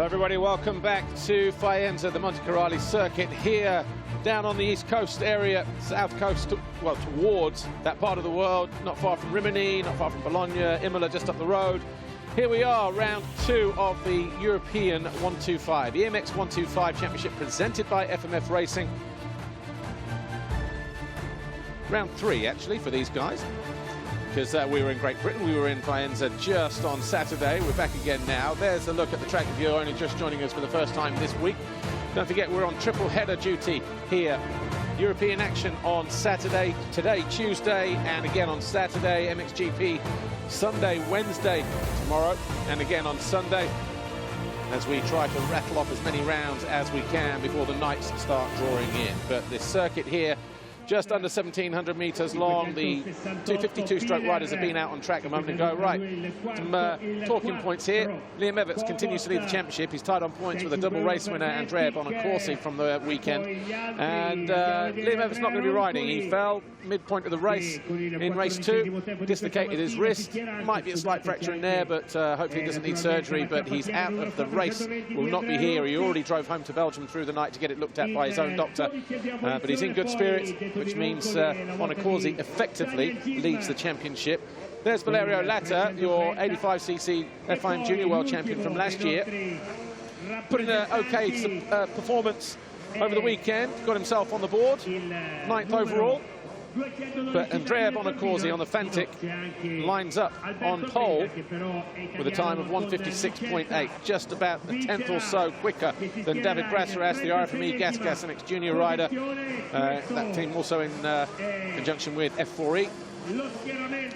everybody, welcome back to Faenza, the Monte Carlo circuit here down on the east coast area, south coast, well, towards that part of the world, not far from Rimini, not far from Bologna, Imola just up the road. Here we are, round 2 of the European 125, the EMX 125 Championship presented by FMF Racing. Round 3, actually, for these guys, because we were in Great Britain, we were in Faenza just on Saturday. We're back again now. There's a look at the track if you're only just joining us for the first time this week. Don't forget, we're on triple header duty here. European action on Saturday, today, Tuesday, and again on Saturday. MXGP Sunday, Wednesday, tomorrow, and again on Sunday, as we try to rattle off as many rounds as we can before the nights start drawing in. But this circuit here, just under 1,700 meters long. The 252-stroke riders have been out on track a moment ago. Right, some talking points here. Liam Everts continues to lead the championship. He's tied on points with a double race winner, Andrea Bonacorsi, from the weekend. And Liam Everts not going to be riding. He fell midpoint of the race in race 2, dislocated his wrist. Might be a slight fracture in there, but hopefully he doesn't need surgery. But he's out of the race, will not be here. He already drove home to Belgium through the night to get it looked at by his own doctor. But he's in good spirits, which means Bonacorsi effectively leads the championship. There's Valerio Latta, your 85cc F1 Junior World Champion from last year. Put in an okay performance over the weekend, got himself on the board, 9th overall. But Andrea Bonacorsi on the Fantic lines up on pole with a time of 1:56.8, just about a tenth or so quicker than David Braceras, the RFME Gas MX Junior rider. That team also in conjunction with F4E.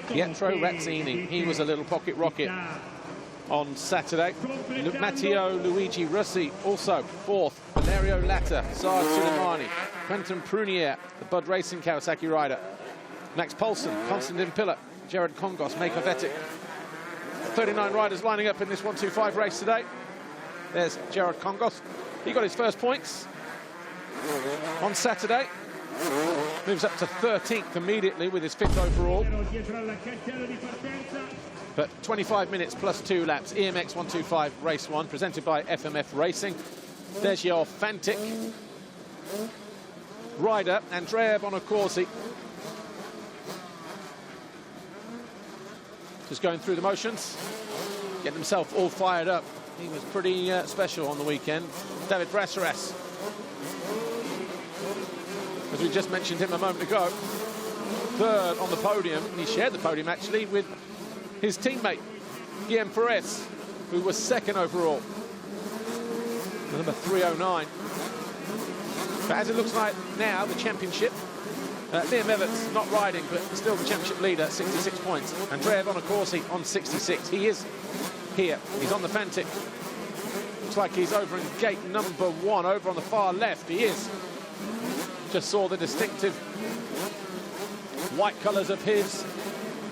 Pietro Razzini, he was a little pocket rocket on Saturday. Matteo Luigi Rossi, also 4th. Valerio Latta, Sard Suleimani, Quentin Prunier, the Bud Racing Kawasaki rider. Max Poulsen, Konstantin Piller, Jared Kongos, Meico Vettik. 39 riders lining up in this 125 race today. There's Jared Kongos. He got his first points on Saturday. Moves up to 13th immediately with his 5th overall. But 25 minutes plus 2 laps. EMX 125 race 1, presented by FMF Racing. There's your Fantic rider, Andrea Bonacorsi. Just going through the motions, getting himself all fired up. He was pretty special on the weekend. David Braceras, as we just mentioned him a moment ago, 3rd on the podium. He shared the podium actually with his teammate Guillaume Perez, who was 2nd overall, number 309. But as it looks like now, the championship, Liam Everts not riding, but still the championship leader, 66 points. Andrea Bonacorsi on 66. He is here. He's on the Fantic. Looks like he's over in gate number 1, over on the far left. He is. Just saw the distinctive white colours of his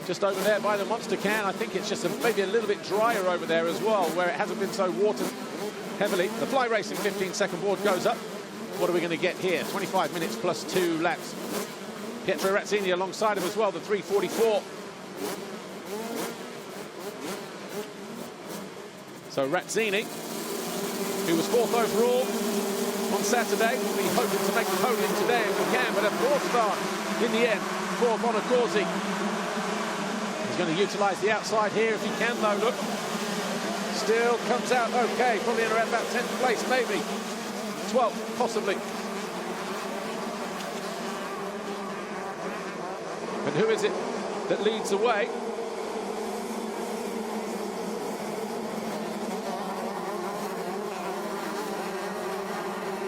just over there by the monster can. I think it's just maybe a little bit drier over there as well, where it hasn't been so watered heavily. The Fly Racing 15-second board goes up. What are we going to get here? 25 minutes plus 2 laps. Pietro Razzini alongside him as well, the 3:44. So Razzini, who was 4th overall on Saturday, will be hoping to make the podium today if we can, but a 4th start in the end for Bonacorsi. He's going to utilise the outside here if he can, though. Look, still comes out okay, probably in around about 10th place, maybe 12th, possibly. And who is it that leads the way?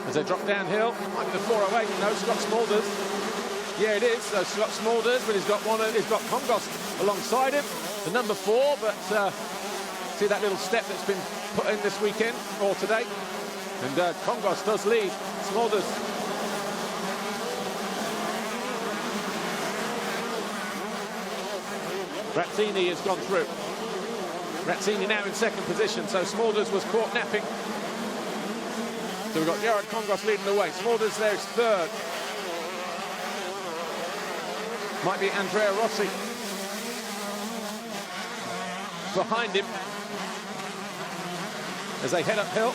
As they drop downhill, might be the 408, no, Scott Smulders. Yeah, it is, so Scott Smulders, but he's got Kongos alongside him, the number 4, but see that little step that's been put in this weekend, or today, and Kongos does lead Smulders. Razzini has gone through. Razzini now in 2nd position, so Smulders was caught napping. So we've got Jared Kongos leading the way. Smulders there is 3rd. Might be Andrea Rossi behind him. as they head uphill.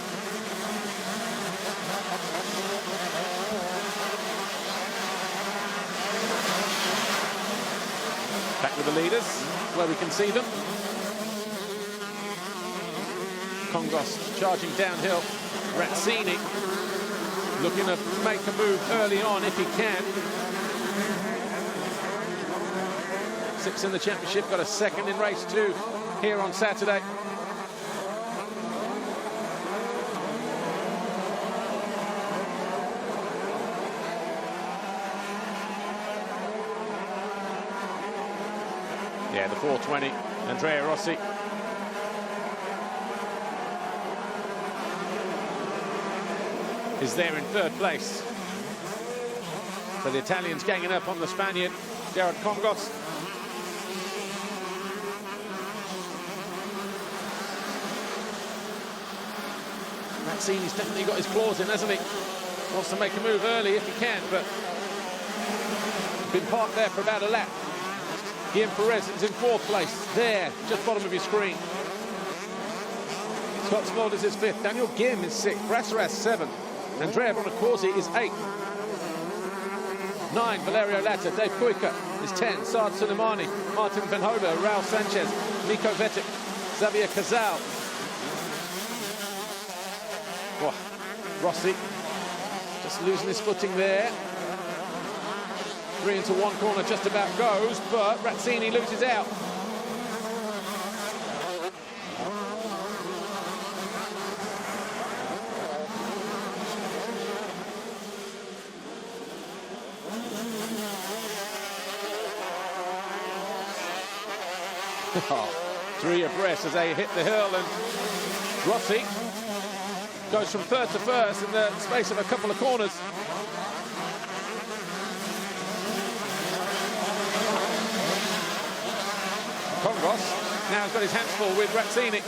Back with the leaders, where we can see them. Kongos charging downhill. Razzini looking to make a move early on if he can. 6th in the championship, got a 2nd in race 2 here on Saturday. Yeah, the 420, Andrea Rossi. Is there in 3rd place. So the Italians ganging up on the Spaniard, Jared Kongos. Razzini's definitely got his claws in, hasn't he? Wants to make a move early if he can, but been parked there for about a lap. Guillaume Perez is in 4th place, there, just bottom of your screen. Scott Smulders is 5th, Daniel Guillaume is 6th, Braceras 7th, Andrea Bonacorsi is 8th. 9, Valerio Latta, Dave Kuika is 10, Saad Suleimani, Martin Van Hoda, Raul Sanchez, Meico Vettik, Xavier Cazal. Oh, Rossi just losing his footing there. 3 into 1 corner just about goes, but Razzini loses out. Oh, 3 abreast as they hit the hill, and Rossi goes from 3rd to 1st in the space of a couple of corners. Kongos now has got his hands full with Razzini.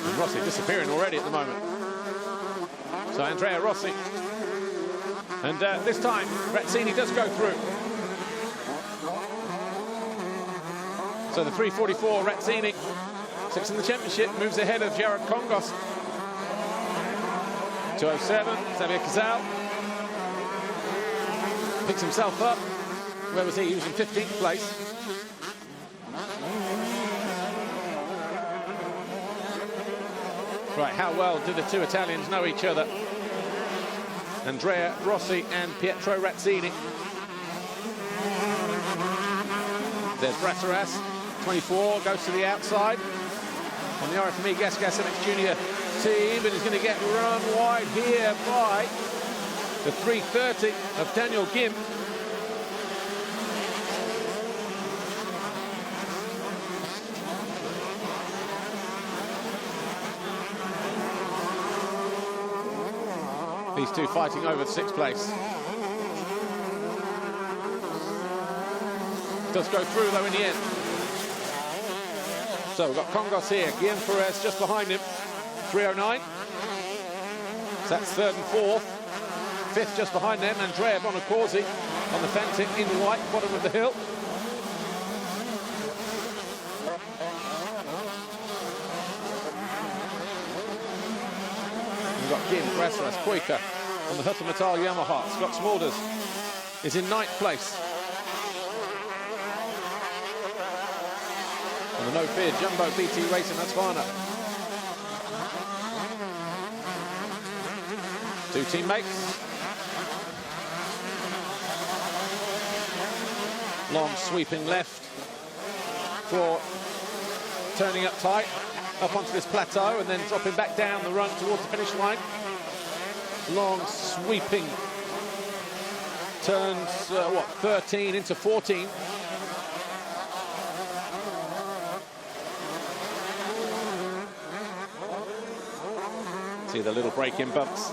And Rossi disappearing already at the moment. So Andrea Rossi. And this time, Razzini does go through. So the 3:44, Razzini, 6th in the championship, moves ahead of Jared Kongos. 2:07, Xavier Cazal picks himself up. Where was he? He was in 15th place. Right, how well do the 2 Italians know each other? Andrea Rossi and Pietro Razzini. There's Braceras, 24, goes to the outside on the RFME Gas MX Junior team, and he's going to get run wide here by the 3:30 of Daniel Guillaume. These 2 fighting over 6th place. Does go through though in the end. So we've got Kongos here, Guillaume Perez just behind him, 3:09. So that's 3rd and 4th. 5th just behind them, Andrea Bonacorsi on the Fantic in white, bottom of the hill. We've got Guillaume, Braceras, Kuika on the Huttermetal Yamaha. Scott Smulders is in 9th place. On the No Fear Jumbo BT Racing Husqvarna. 2 teammates. Long sweeping left for turning up tight, up onto this plateau and then dropping back down the run towards the finish line. Long sweeping turns, 13 into 14. See the little break-in bumps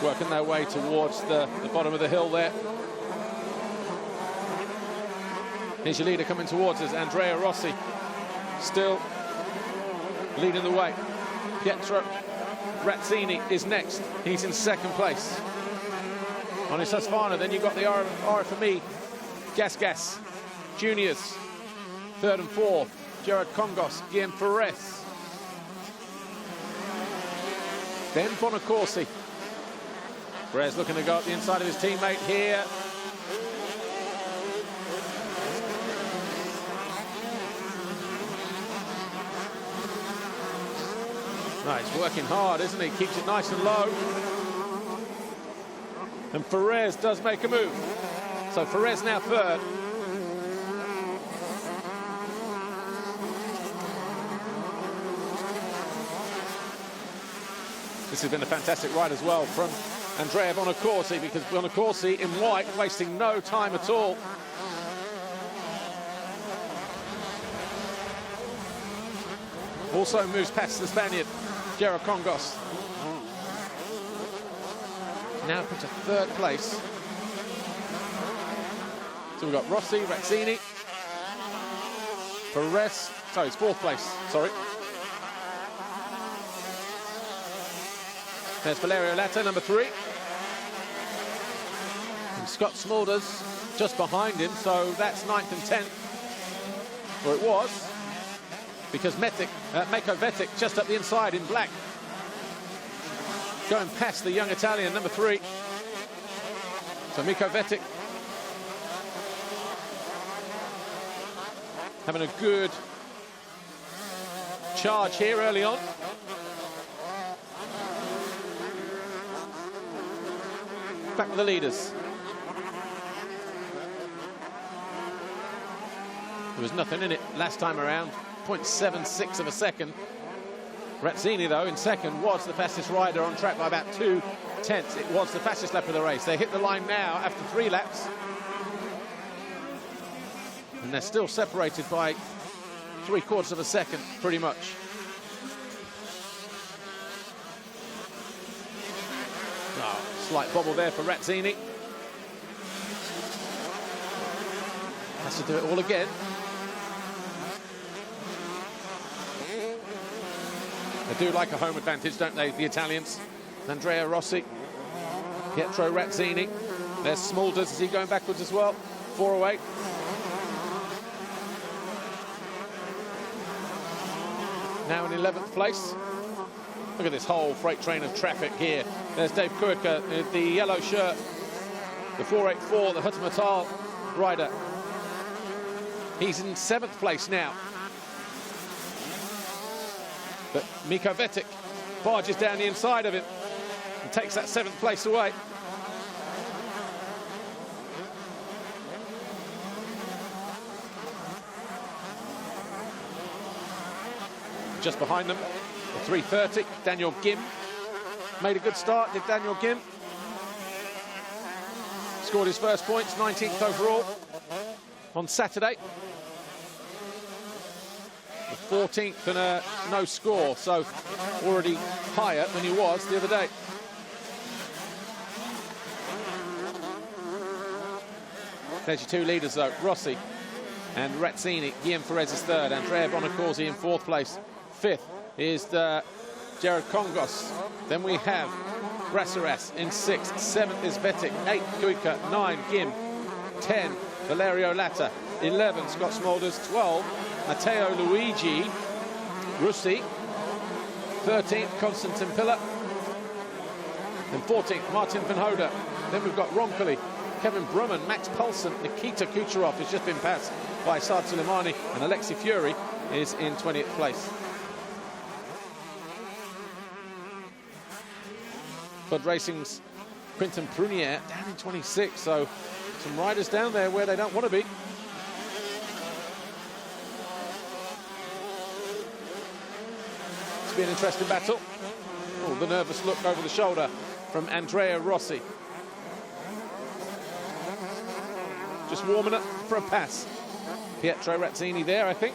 working their way towards the bottom of the hill there. Here's your leader coming towards us, Andrea Rossi, still leading the way. Pietro Razzini is next. He's in 2nd place on his Husqvarna. Then you've got the RFME Gas, juniors, third and fourth. Gerard Congos, Guillaume Ferres. Then Bonacorsi. Ferres looking to go up the inside of his teammate here. No, he's working hard, isn't he? Keeps it nice and low. And Ferres does make a move. So Ferres now third. This has been a fantastic ride as well from Andrea Bonacorsi, because Bonacorsi in white, wasting no time at all. Also moves past the Spaniard, Gerard Congos. Now up into third place. So we've got Rossi, Razzini, Ferres, sorry, it's fourth place, sorry. There's Valerio Latta, number 3. And Scott Smulders just behind him, so that's 9th and 10th. Or it was, because Meico Vettik just up the inside in black. Going past the young Italian, number 3. So Meico Vettik having a good charge here early on. Back with the leaders. There was nothing in it last time around. 0.76 of a second. Razzini, though, in second, was the fastest rider on track by about 2 tenths. It was the fastest lap of the race. They hit the line now after 3 laps. And they're still separated by 3/4 of a second, pretty much. Oh, slight bobble there for Razzini. Has to do it all again. They do like a home advantage, don't they, the Italians? Andrea Rossi, Pietro Razzini. There's Smulders. Is he going backwards as well? 4:08. Now in 11th place. Look at this whole freight train of traffic here. There's Dave Kuiker, the yellow shirt, the 484, the Huttermatal rider. He's in 7th place now. But Meico Vettik barges down the inside of him and takes that 7th place away. Just behind them, the 330, Daniel Gim. Made a good start, did Daniel Gim. Scored his first points, 19th overall on Saturday. The 14th and a no score, so already higher than he was the other day. There's your 2 leaders though, Rossi and Razzini. Guillaume Ferres is 3rd, Andrea Bonacorsi in 4th place. 5th is Gerard Congos. Then we have Braceras in 6th. 7th is Vettik. 8th, Kuiker. 9, Gim. 10, Valerio Latta. 11, Scott Smulders. 12, Matteo Luigi Russi. 13th, Konstantin Piller. And 14th, Martin van Hoda. Then we've got Roncoli, Kevin Brumman, Max Poulsen, Nikita Kucherov has just been passed by Saad Suleimani, and Alexi Fury is in 20th place. Bud Racing's Quinton Prunier down in 26, so some riders down there where they don't want to be. It's been an interesting battle. Oh, the nervous look over the shoulder from Andrea Rossi. Just warming up for a pass. Pietro Razzini there, I think.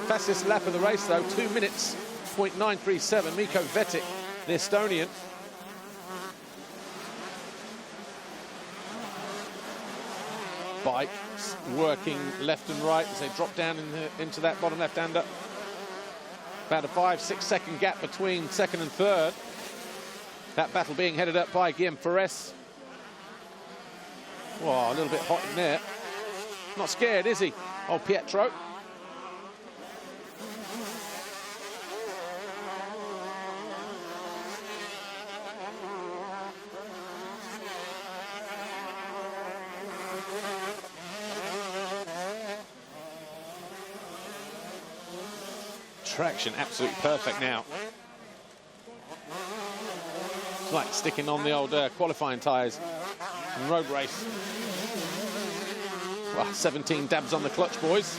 Fastest lap of the race, though, 2 minutes, 0.937. Meico Vettik, the Estonian. Bikes working left and right as they drop down into that bottom left-hander. About a 5-6 second gap between 2nd and 3rd. That battle being headed up by Guillaume Ferres. Oh, a little bit hot in there. Not scared, is he? Oh, Pietro. Traction absolutely perfect now. It's like sticking on the old qualifying tyres in road race. Well, 17 dabs on the clutch, boys.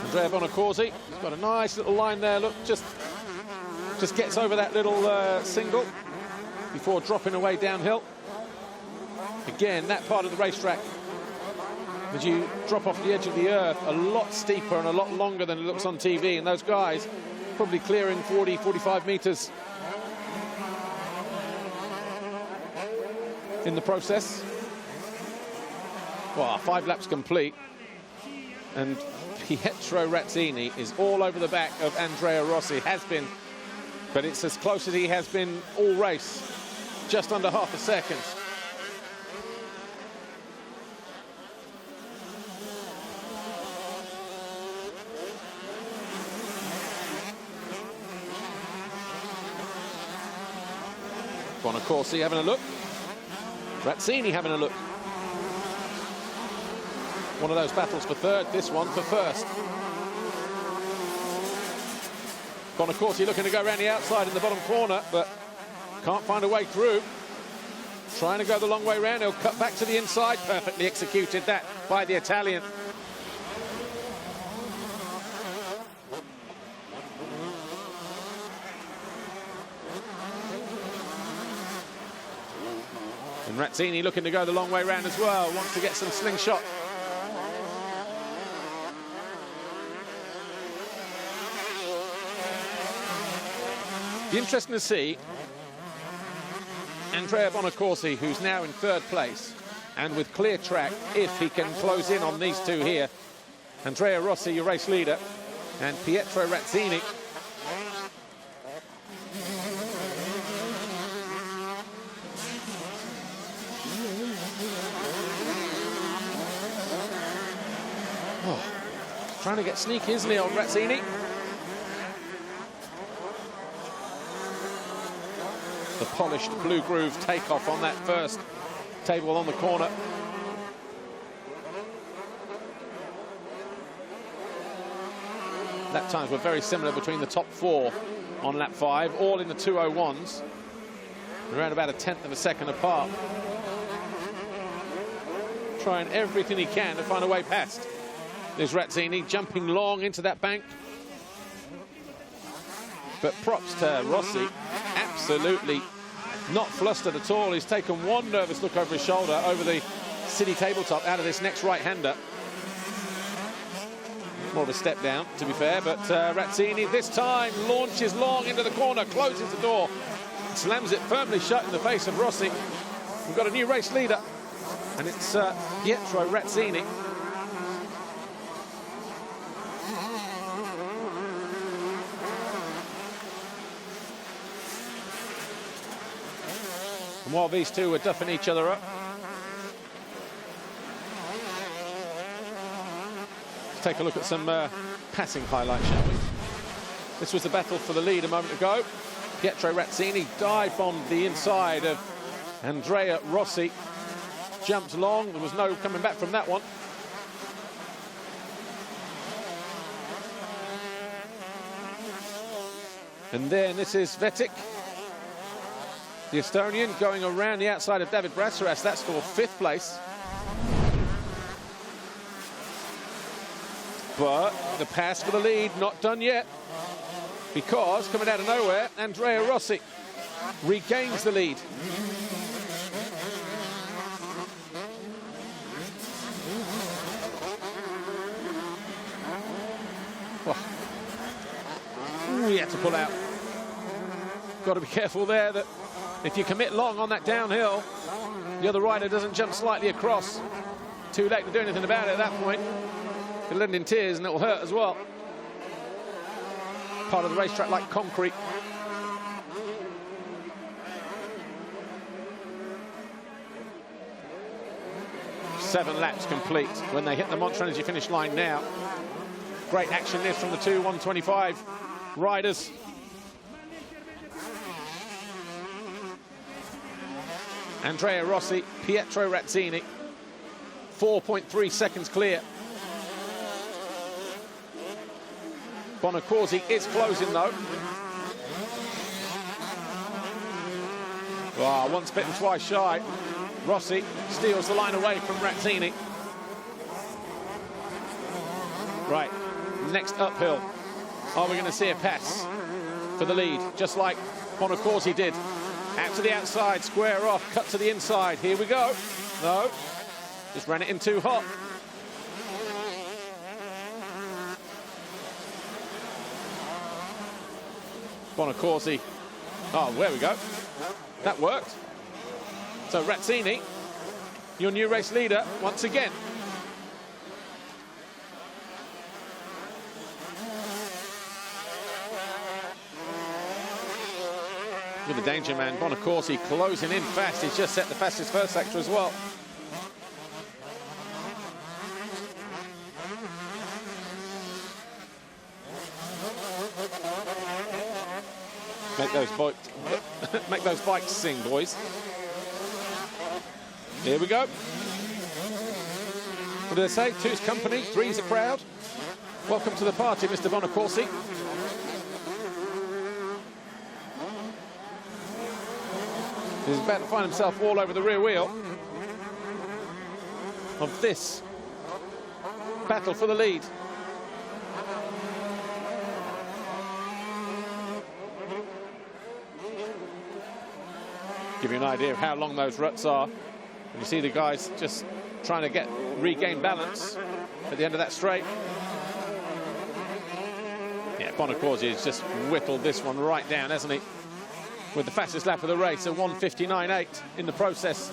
Andrea Bonacorsi, he's got a nice little line there. Look, just gets over that little single before dropping away downhill. Again, that part of the racetrack, as you drop off the edge of the earth, a lot steeper and a lot longer than it looks on TV. And those guys probably clearing 40, 45 meters in the process. Well, 5 laps complete, and Pietro Razzini is all over the back of Andrea Rossi. Has been, but it's as close as he has been all race, just under half a second. Bonacorsi having a look. Razzini having a look. One of those battles for third, this one for first. Bonacorsi looking to go around the outside in the bottom corner, but can't find a way through. Trying to go the long way around, he'll cut back to the inside. Perfectly executed that by the Italian. And Razzini looking to go the long way round as well, wants to get some slingshot. Be interesting to see Andrea Bonacorsi, who's now in third place, and with clear track, if he can close in on these two here. Andrea Rossi, your race leader, and Pietro Razzini. Trying to get sneaky, isn't he, on Razzini? The polished blue groove takeoff on that first table on the corner. Lap times were very similar between the top 4 on lap 5, all in the 2:01s, around about 1/10 of a second apart. Trying everything he can to find a way past. There's Razzini jumping long into that bank. But props to Rossi, absolutely not flustered at all. He's taken one nervous look over his shoulder over the city tabletop out of this next right-hander. More of a step down, to be fair, but Razzini this time launches long into the corner, closes the door, slams it firmly shut in the face of Rossi. We've got a new race leader, and it's Pietro Razzini. And while these two were duffing each other up, let's take a look at some passing highlights, shall we? This was the battle for the lead a moment ago. Pietro Razzini dive-bombed the inside of Andrea Rossi. Jumped long, there was no coming back from that one. And then this is Vettik, the Estonian, going around the outside of David Braceras. That's for 5th place. But the pass for the lead, not done yet, because coming out of nowhere, Andrea Rossi regains the lead. Oh. He had to pull out. Got to be careful there that if you commit long on that downhill, the other rider doesn't jump slightly across. Too late to do anything about it at that point. It'll end in tears and it'll hurt as well. Part of the racetrack like concrete. 7 laps complete when they hit the Monster Energy finish line now. Great action this from the two 125 riders. Andrea Rossi, Pietro Razzini, 4.3 seconds clear. Bonacorsi is closing though. Oh, once bitten, twice shy. Rossi steals the line away from Razzini. Right, next uphill. Are we going to see a pass for the lead, just like Bonacorsi did? Out to the outside, square off, cut to the inside. Here we go. No, just ran it in too hot. Bonacorsi. Oh, there we go. That worked. So Razzini, your new race leader once again. With the danger man, Bonacorsi closing in fast. He's just set the fastest first sector as well. Make those bikes sing, boys. Here we go. What do they say? Two's company, three's a crowd. Welcome to the party, Mr. Bonacorsi. He's about to find himself all over the rear wheel of this battle for the lead. Give you an idea of how long those ruts are. And you see the guys just trying to regain balance at the end of that straight. Yeah, Bonacorsi has just whittled this one right down, hasn't he? With the fastest lap of the race, a 1:59.8 in the process,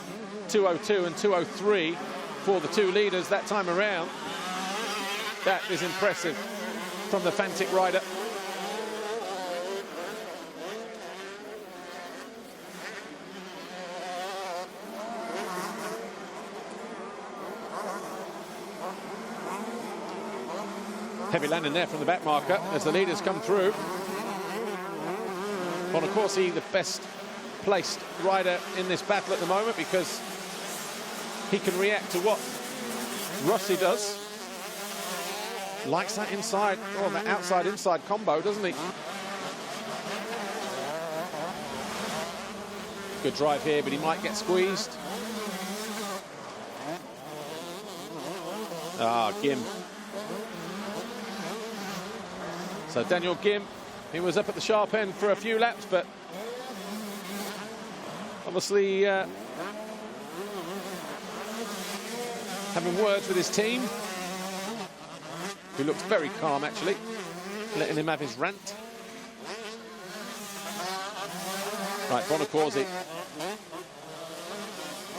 2:02 and 2:03 for the two leaders that time around. That is impressive from the Fantic rider. Heavy landing there from the back marker as the leaders come through. Bonacorsi, the best placed rider in this battle at the moment because he can react to what Rossi does. Likes that inside, or that outside-inside combo, doesn't he? Good drive here, but he might get squeezed. Ah, Gim. So Daniel Gim, he was up at the sharp end for a few laps, but obviously having words with his team, who looked very calm actually, letting him have his rant. Right, Bonacorsi,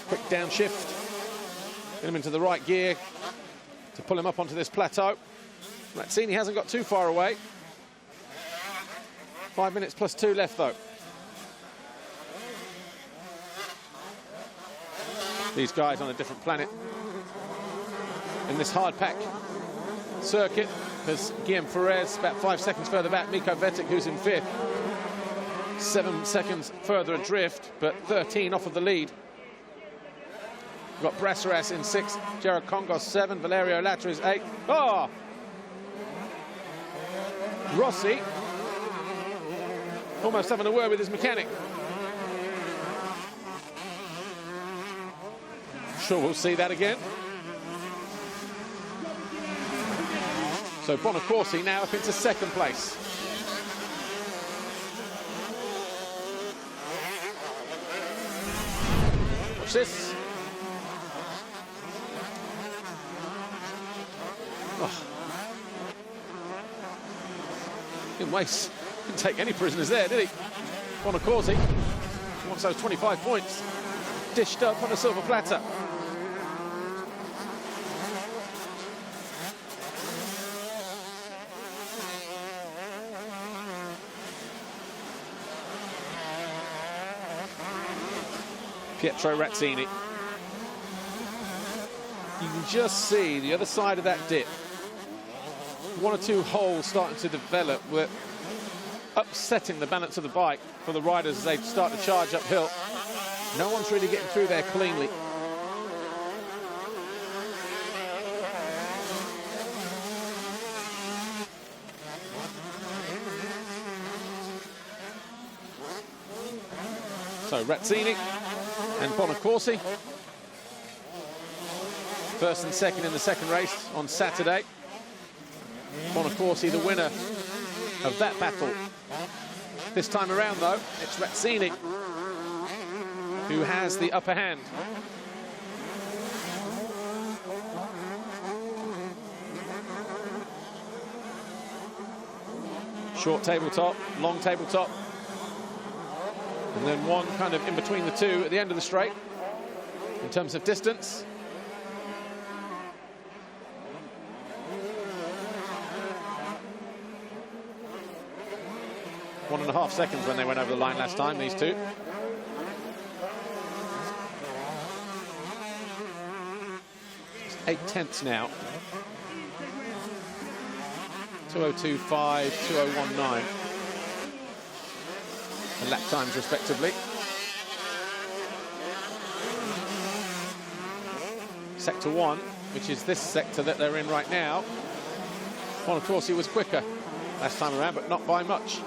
quick downshift, get him into the right gear to pull him up onto this plateau. Razzini hasn't got too far away. 5 minutes plus 2 left though. These guys on a different planet in this hard pack circuit, because Guillaume Ferrez about 5 seconds further back, Meico Vettik, who's in 5th, 7 seconds further adrift, but 13 off of the lead. We've got Braceras in 6th, Jared Kongos 7, Valerio Latris 8. Oh! Rossi almost having a word with his mechanic. Sure, we'll see that again. So Bonacorsi now up into 2nd place. Watch this. Oh. Didn't waste. Didn't take any prisoners there, did he? Bonacorsi wants those 25 points dished up on a silver platter. Pietro Razzini. can just see the other side of that dip. One or two holes starting to develop, with upsetting the balance of the bike for the riders as they start to charge uphill. No one's really getting through there cleanly. So Razzini and Bonacorsi, first and second in the second race on Saturday. Bonacorsi the winner of that battle. This time around, though, it's Razzini who has the upper hand. Short tabletop, long tabletop, and then one kind of in between the two at the end of the straight in terms of distance. One and a half seconds when they went over the line last time, these two. Just 8/10 now. 2025, 2019. And lap times respectively. Sector 1, which is this sector that they're in right now. Bonacorsi was quicker last time around, but not by much.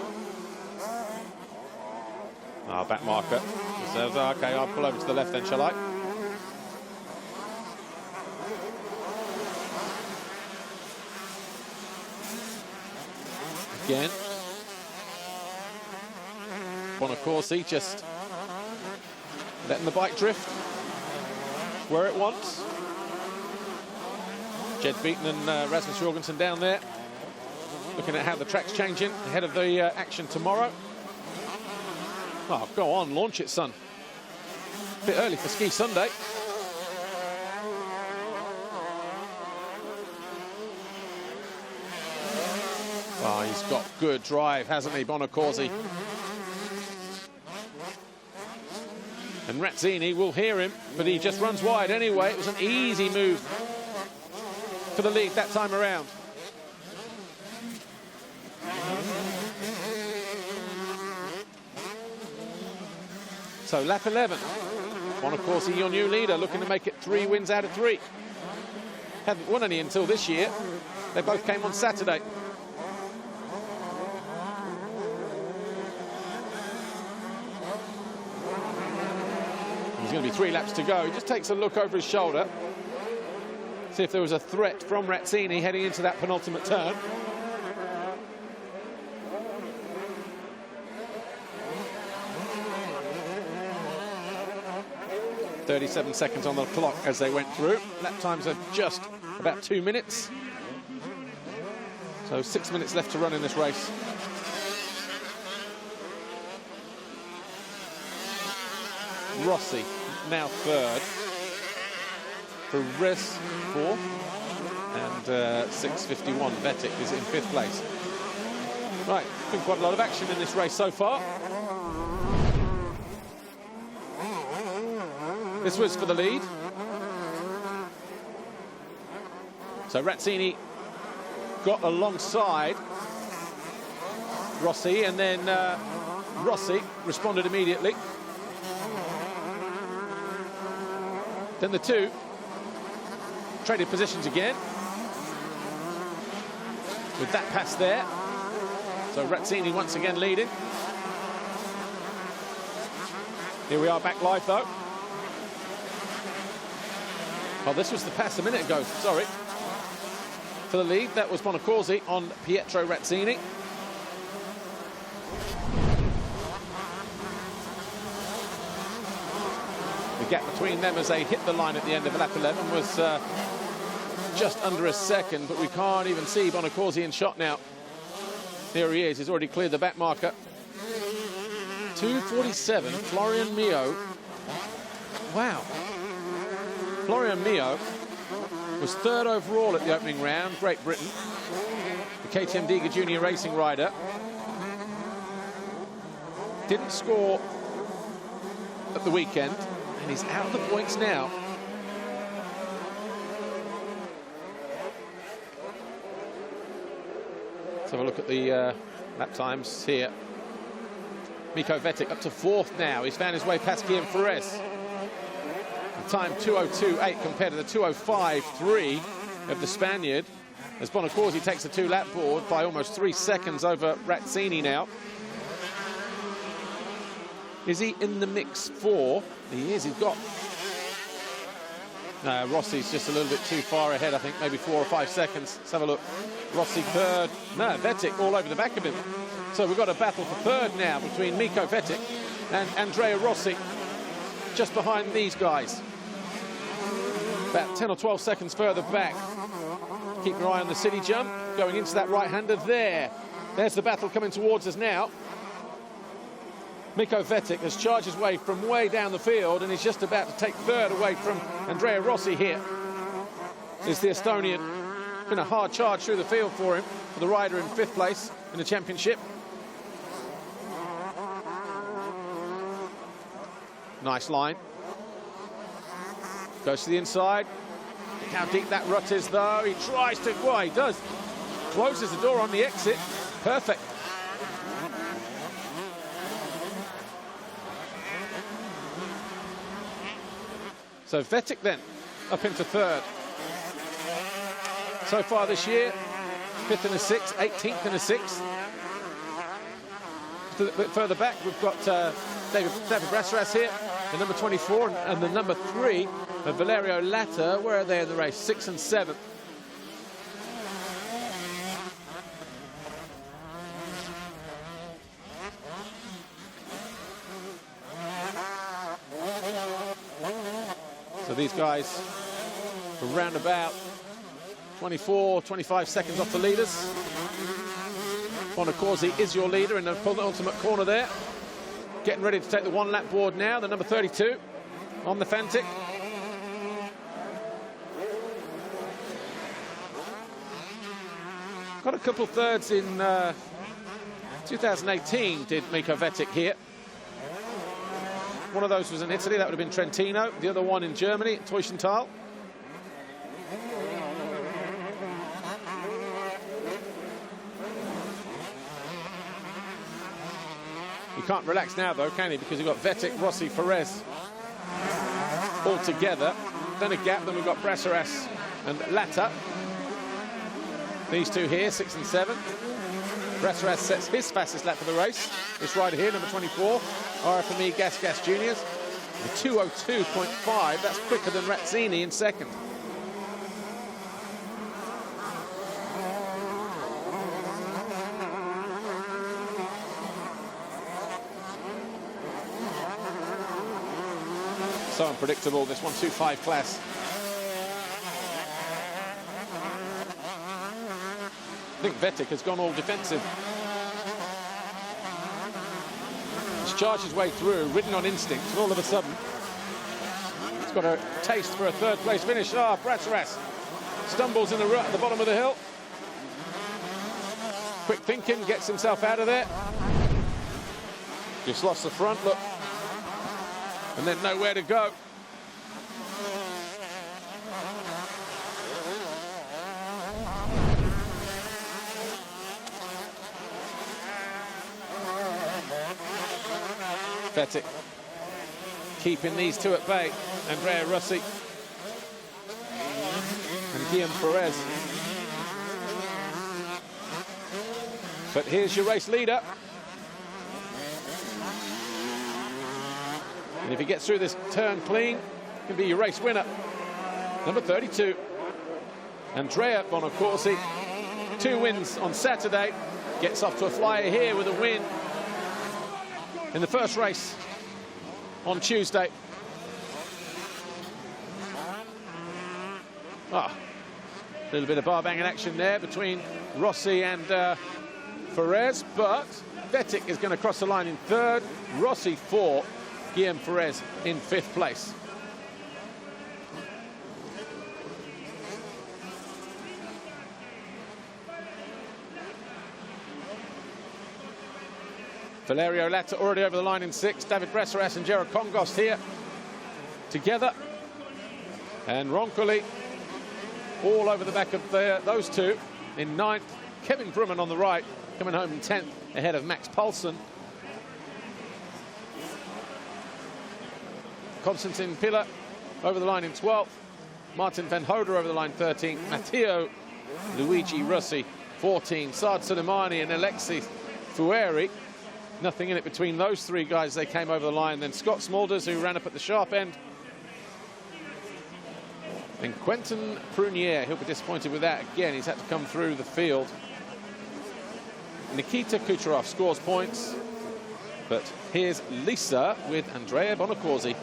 Back marker. He says, okay, I'll pull over to the left then, shall I? Again. Bonacorsi just letting the bike drift where it wants. Jed Beaton and Rasmus Jorgensen down there, looking at how the track's changing ahead of the action tomorrow. Oh, go on, launch it, son. Bit early for Ski Sunday. Oh, he's got good drive, hasn't he, Bonacorsi? And Razzini will hear him, but he just runs wide anyway. It was an easy move for the lead that time around. So lap 11, Bonacorsi, your new leader, looking to make it 3 wins out of 3. Haven't won any until this year. They both came on Saturday. There's going to be 3 laps to go. He just takes a look over his shoulder, see if there was a threat from Razzini heading into that penultimate turn. 37 seconds on the clock as they went through. Lap times are just about 2 minutes. So 6 minutes left to run in this race. Rossi now third. Perez fourth. And 6:51 Vettik is in 5th place. Right, been quite a lot of action in this race so far. This was for the lead. So Razzini got alongside Rossi, and then Rossi responded immediately. Then the two traded positions again with that pass there. So Razzini once again leading. Here we are back live though. Oh, this was the pass a minute ago, sorry. For the lead, that was Bonacorsi on Pietro Razzini. The gap between them as they hit the line at the end of lap 11 was just under a second, but we can't even see Bonacorsi in shot now. Here he is, he's already cleared the back marker. 2:47, Florian Mio. Wow. Florian Mio was 3rd overall at the opening round, Great Britain. The KTM Diga Junior Racing rider. Didn't score at the weekend, and he's out of the points now. have a look at the lap times here. Meico Vettik up to 4th now. He's found his way past Guillaume Perez. The time 2:02.8 compared to the 2:05.3 of the Spaniard. As Bonacorsi takes the 2-lap board by almost 3 seconds over Razzini now. Is he in the mix for? He is. He's got... No, Rossi's just a little bit too far ahead, I think, maybe 4 or 5 seconds. Let's have a look. Rossi 3rd. No, Vettik all over the back of him. So we've got a battle for 3rd now between Meico Vettik and Andrea Rossi, just behind these guys. About 10 or 12 seconds further back. Keep your eye on the city jump. Going into that right-hander there. There's the battle coming towards us now. Meico Vettik has charged his way from way down the field and he's just about to take 3rd away from Andrea Rossi here. Is the Estonian. Been a hard charge through the field for him, for the rider in 5th place in the championship. Nice line. Goes to the inside. Look how deep that rut is, though. He tries to... Well, he does. Closes the door on the exit. Perfect. So Vettik then up into 3rd. So far this year, 5th and a 6th, 18th and a 6th. A little bit further back, we've got David Braceras here, the number 24, and the number 3 of Valerio Latta. Where are they in the race? 6th and 7th. So these guys are around about 24, 25 seconds off the leaders. Bonacorsi is your leader in the ultimate corner there. Getting ready to take the 1-lap board now, the number 32 on the Fantic. Got a couple 3rds in 2018, did Meico Vettik here. One of those was in Italy, that would have been Trentino. The other one in Germany, Teuschenthal. You can't relax now, though, can you? Because you've got Vettik, Rossi, Perez all together. Then a gap, then we've got Braceras and Latta. These two here, 6th and 7th. Braceras sets his fastest lap of the race. This rider here, number 24, RFME Gas Juniors. The 2:02.5, that's quicker than Razzini in 2nd. So unpredictable, this 125 class. I think Vettik has gone all defensive. He's charged his way through, ridden on instinct, and all of a sudden, he's got a taste for a 3rd place finish. Ah, Braceras stumbles in the rut at the bottom of the hill. Quick thinking, gets himself out of there. Just lost the front, look. And then nowhere to go. Vettik keeping these two at bay. Andrea Rossi and Guillaume Perez. But here's your race leader. And if he gets through this turn clean, he can be your race winner. Number 32, Andrea Bonacorsi. 2 wins on Saturday. Gets off to a flyer here with a win in the first race on Tuesday. A little bit of bar-banging action there between Rossi and Perez, but Vettik is going to cross the line in 3rd, Rossi 4th, Guillaume Perez in 5th place. Valerio Latta already over the line in 6th. David Braceras and Gerard Kongost here together. And Roncoli all over the back of those two in 9th Kevin Brumman on the right, coming home in 10th, ahead of Max Poulsen. Konstantin Piller over the line in 12th. Martin van Hoder over the line 13th. Matteo Luigi Rossi 14. Saad Suleimani and Alexis Fueri. Nothing in it between those three guys. They came over the line. Then Scott Smulders, who ran up at the sharp end. And Quentin Prunier, he'll be disappointed with that again. He's had to come through the field. Nikita Kucherov scores points. But here's Lisa with Andrea Bonacorsi.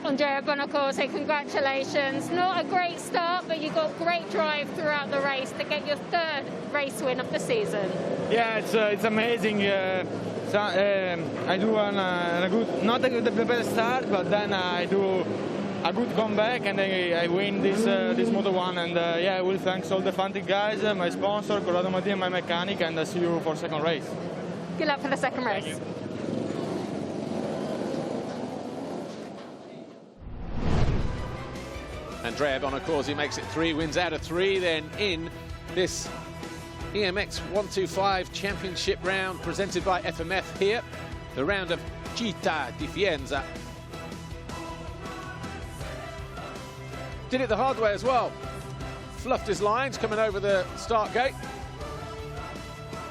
Andrea Bonacorsi, congratulations. Not a great start, but you got great drive throughout the race to get your 3rd race win of the season. Yeah, it's amazing. I do a good, not the best start, but then I do a good comeback and I win this Moto 1. And yeah, I will thanks all the Fantic guys, my sponsor, Corrado Martin, my mechanic, and I see you for 2nd race. Good luck for the 2nd race. Andrea Bonacorsi makes it 3 wins out of 3, then in this EMX125 Championship round presented by FMF here, the round of Città di Faenza. Did it the hard way as well. Fluffed his lines coming over the start gate.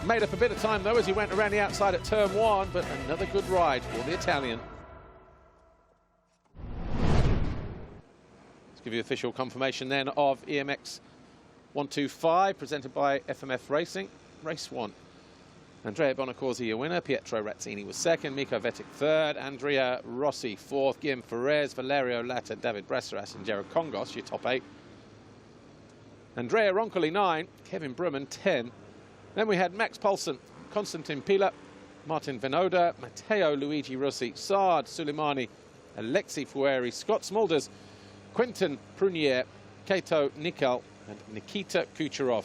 Made up a bit of time though as he went around the outside at turn 1, but another good ride for the Italian. Give you official confirmation then of EMX125 presented by FMF Racing. Race 1. Andrea Bonacorsi, your winner. Pietro Razzini was 2nd. Meico Vettik 3rd. Andrea Rossi 4th. Guillaume Ferrez, Valerio Latta, David Braceras and Jared Kongos, your top 8. Andrea Roncoli 9. Kevin Brumman 10. Then we had Max Poulsen, Konstantin Piller, Martin van Hoder, Matteo Luigi Rossi, Saad Suleimani, Alexis Fueri, Scott Smulders, Quentin Prunier, Kato Nikal and Nikita Kucherov.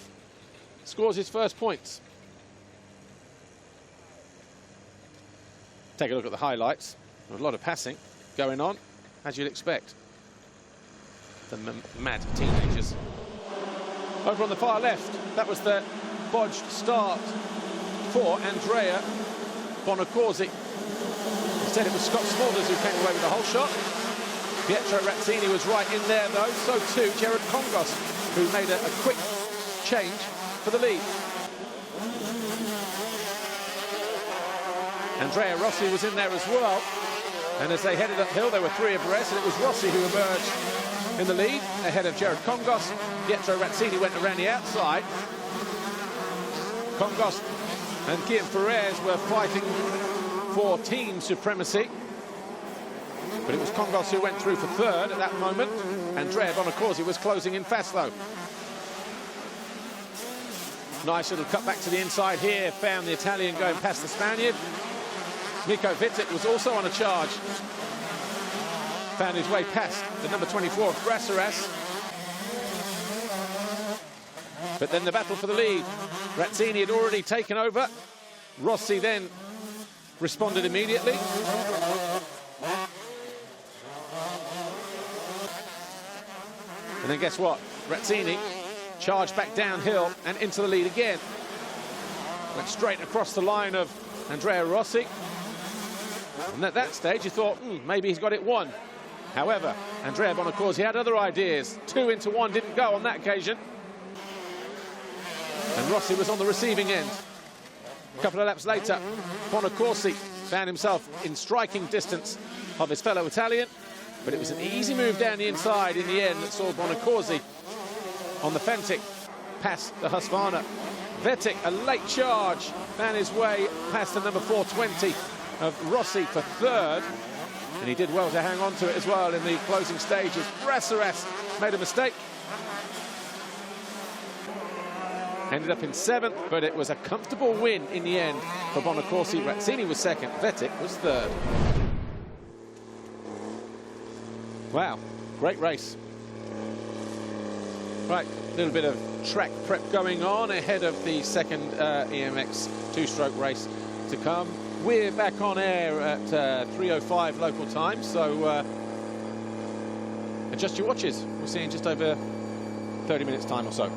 Scores his first points. Take a look at the highlights. There's a lot of passing going on, as you'd expect. The mad teenagers. Over on the far left, that was the bodged start for Andrea Bonacorsi. Instead it was Scott Smulders who came away with the whole shot. Pietro Razzini was right in there, though. So too Jared Kongos, who made a quick change for the lead. Andrea Rossi was in there as well. And as they headed uphill, there were 3 abreast, and it was Rossi who emerged in the lead, ahead of Jared Kongos. Pietro Razzini went around the outside. Kongos and Guillaume Ferrez were fighting for team supremacy. But it was Kongos who went through for 3rd at that moment. Andrea Bonacorsi was closing in fast, though. Nice little cut back to the inside here. Found the Italian going past the Spaniard. Meico Vettik was also on a charge. Found his way past the number 24 of Braceras. But then the battle for the lead. Razzini had already taken over. Rossi then responded immediately. And then guess what? Razzini charged back downhill and into the lead again. Went straight across the line of Andrea Rossi. And at that stage you thought, maybe he's got it won. However, Andrea Bonacorsi had other ideas. 2 into 1 didn't go on that occasion. And Rossi was on the receiving end. A couple of laps later, Bonacorsi found himself in striking distance of his fellow Italian. But it was an easy move down the inside in the end that saw Bonacorsi on the Fantic past the Husqvarna. Vettik, a late charge, found his way past the number 420 of Rossi for 3rd. And he did well to hang on to it as well in the closing stages. Braceras made a mistake. Ended up in 7th, but it was a comfortable win in the end for Bonacorsi. Razzini was 2nd, Vettik was 3rd. Wow, great race. Right, a little bit of track prep going on ahead of the 2nd EMX 2-stroke race to come. We're back on air at 3:05 local time, so adjust your watches. We'll see you in just over 30 minutes time or so.